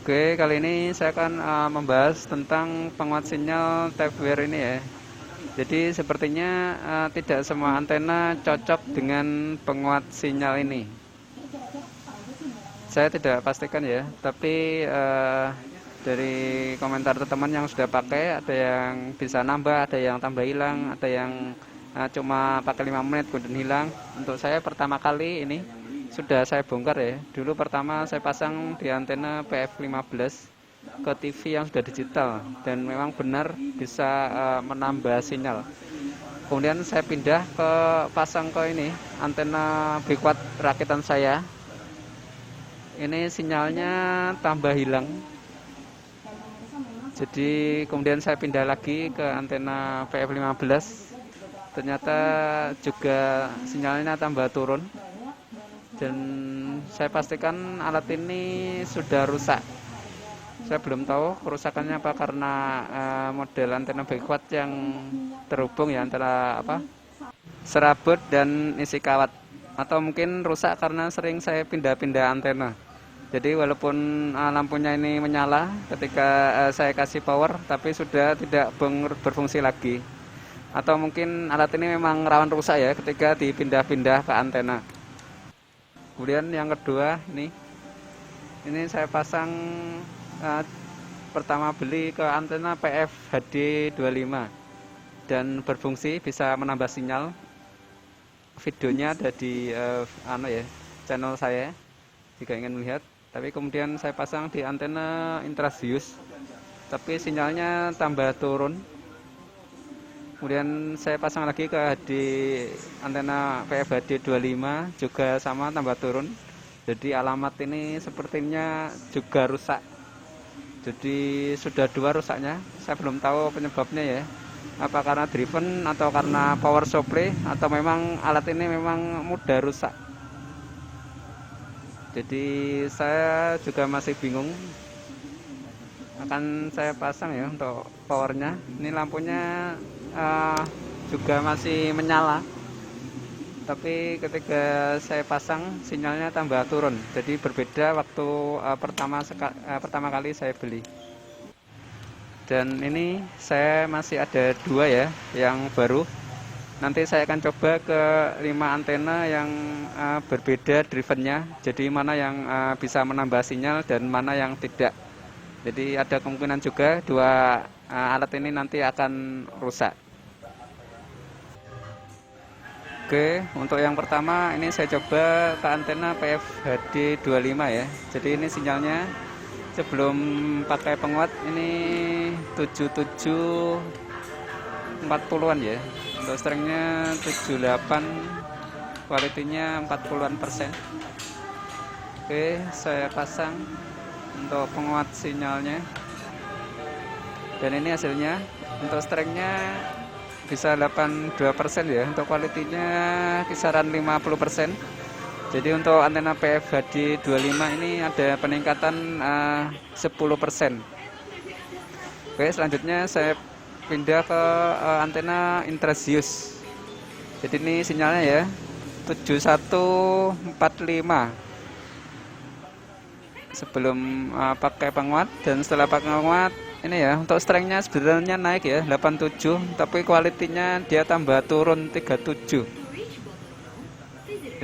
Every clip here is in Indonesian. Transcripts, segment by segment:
Oke, kali ini saya akan membahas tentang penguat sinyal Tapware ini ya. Jadi sepertinya tidak semua antena cocok dengan penguat sinyal ini. Saya tidak pastikan ya, tapi dari komentar teman yang sudah pakai, ada yang bisa nambah, ada yang tambah hilang, ada yang cuma pakai 5 menit kemudian hilang. Untuk saya pertama kali ini sudah saya bongkar ya. Dulu pertama saya pasang di antena PF15 ke TV yang sudah digital dan memang benar bisa menambah sinyal. Kemudian saya pindah ke pasang ke ini antena Bquad rakitan saya. Ini sinyalnya tambah hilang. Jadi kemudian saya pindah lagi ke antena PF15. Ternyata juga sinyalnya tambah turun. Dan saya pastikan alat ini sudah rusak. Saya belum tahu kerusakannya apa karena model antena Bquad yang terhubung ya antara serabut dan isi kawat, atau mungkin rusak karena sering saya pindah-pindah antena. Jadi walaupun lampunya ini menyala ketika saya kasih power, tapi sudah tidak berfungsi lagi. Atau mungkin alat ini memang rawan rusak ya ketika dipindah-pindah ke antena. Kemudian yang kedua ini saya pasang pertama beli ke antena PF HD25 dan berfungsi, bisa menambah sinyal. Videonya ada di channel saya jika ingin melihat. Tapi kemudian saya pasang di antena Intrasius, tapi sinyalnya tambah turun. Kemudian saya pasang lagi ke antena PF HD25, juga sama tambah turun. Jadi alamat ini sepertinya juga rusak. Jadi sudah dua rusaknya. Saya belum tahu penyebabnya ya. Apa karena driven atau karena power supply, atau memang alat ini memang mudah rusak. Jadi saya juga masih bingung. Akan saya pasang ya untuk powernya. Ini lampunya juga masih menyala, tapi ketika saya pasang sinyalnya tambah turun. Jadi berbeda waktu pertama kali saya beli. Dan ini saya masih ada dua ya yang baru. Nanti saya akan coba ke 5 antena yang berbeda drivennya. Jadi mana yang bisa menambah sinyal dan mana yang tidak. Jadi ada kemungkinan juga dua alat ini nanti akan rusak. Oke, untuk yang pertama ini saya coba ke antena PF HD25 ya. Jadi ini sinyalnya sebelum pakai penguat ini 7740-an ya. Untuk strengnya 78, kualitinya 40-an %. Oke, saya pasang untuk penguat sinyalnya. Dan ini hasilnya. Untuk strengnya bisa 82% ya. Untuk kualitinya kisaran 50%. Jadi untuk antena PF HD25 ini ada peningkatan 10%. Oke, selanjutnya saya pindah ke antena Intrasius. Jadi ini sinyalnya ya 7145 sebelum pakai penguat, dan setelah pakai penguat ini ya, untuk strengnya sebenarnya naik ya 87, tapi kualitinya dia tambah turun 37.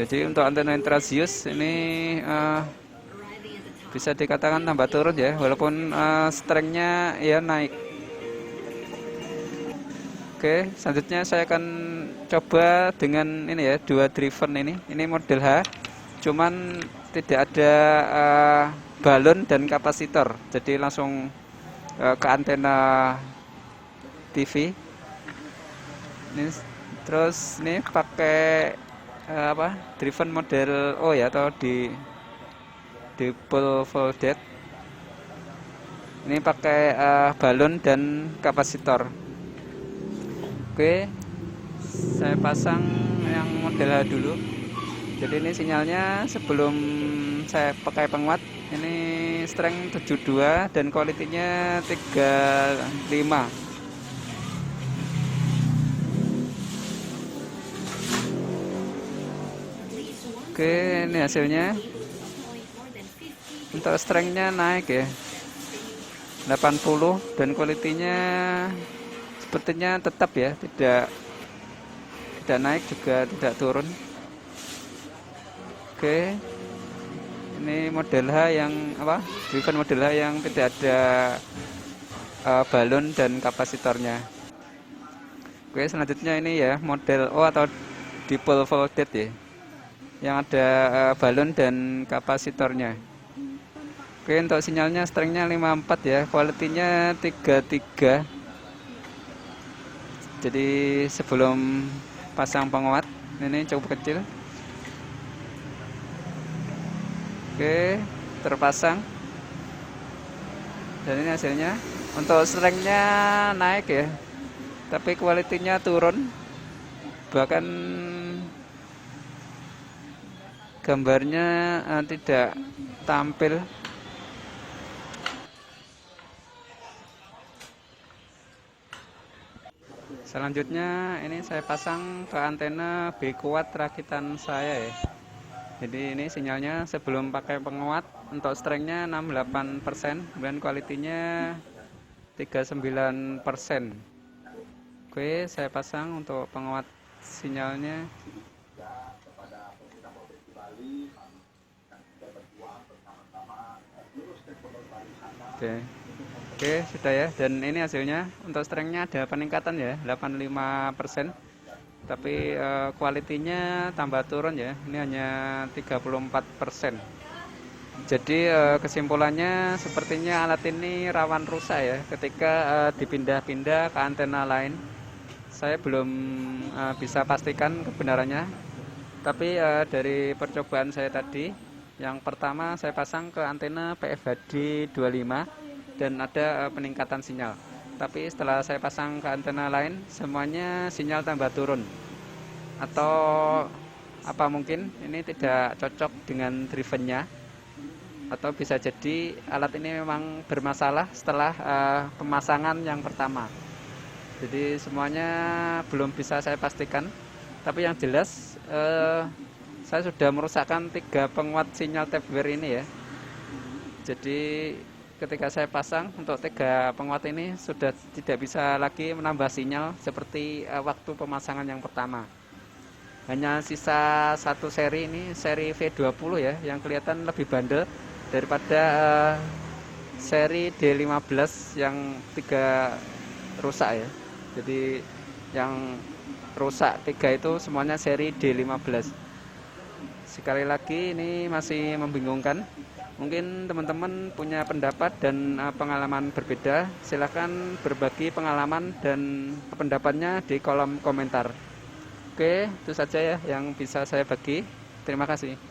Jadi untuk antena Intrasius ini bisa dikatakan tambah turun ya, walaupun strengnya ya naik. Oke, selanjutnya saya akan coba dengan ini ya, dua driven ini model H, cuman tidak ada balon dan kapasitor, jadi langsung ke antena TV. Ini terus ini pakai driven model O ya, atau di double folded. Ini pakai balon dan kapasitor. Oke, saya pasang yang model H dulu. Jadi ini sinyalnya sebelum saya pakai penguat, ini strength 72 dan kualitinya 35. Oke, ini hasilnya. Untuk strengthnya naik ya. 80 dan kualitinya sepertinya tetap ya, tidak naik juga tidak turun. Oke, ini model H yang apa? Driven model H yang tidak ada balon dan kapasitornya. Oke, selanjutnya ini ya model O atau dipole folded ya, yang ada balon dan kapasitornya. Oke, untuk sinyalnya strengthnya 54 ya, kualitinya 33. Jadi sebelum pasang penguat ini cukup kecil. Oke, terpasang. Dan ini hasilnya. Untuk strengthnya naik ya, tapi kualitinya turun. Bahkan gambarnya tidak tampil. Selanjutnya ini saya pasang ke antena B kuat rakitan saya ya. Jadi ini sinyalnya sebelum pakai penguat. Untuk strengthnya 68%, kemudian kualitinya 39%. Oke, saya pasang untuk penguat sinyalnya. Oke, sudah ya. Dan ini hasilnya. Untuk strengthnya ada peningkatan ya, 85%. Tapi kualitinya tambah turun ya. Ini hanya 34%. Jadi kesimpulannya sepertinya alat ini rawan rusak ya ketika dipindah-pindah ke antena lain. Saya belum bisa pastikan kebenarannya. Tapi dari percobaan saya tadi, yang pertama saya pasang ke antena PFHD 25 dan ada peningkatan sinyal. Tapi setelah saya pasang ke antena lain, semuanya sinyal tambah turun. Atau apa mungkin ini tidak cocok dengan drivennya, atau bisa jadi alat ini memang bermasalah setelah pemasangan yang pertama. Jadi semuanya belum bisa saya pastikan. Tapi yang jelas saya sudah merusakkan 3 penguat sinyal tapware ini ya. Jadi ketika saya pasang untuk 3 penguat ini sudah tidak bisa lagi menambah sinyal seperti waktu pemasangan yang pertama. Hanya sisa satu seri ini, seri V20 ya, yang kelihatan lebih bandel daripada seri D15 yang 3 rusak ya. Jadi yang rusak 3 itu semuanya seri D15. Sekali lagi ini masih membingungkan. Mungkin teman-teman punya pendapat dan pengalaman berbeda. Silahkan berbagi pengalaman dan pendapatnya di kolom komentar. Oke, itu saja ya yang bisa saya bagi. Terima kasih.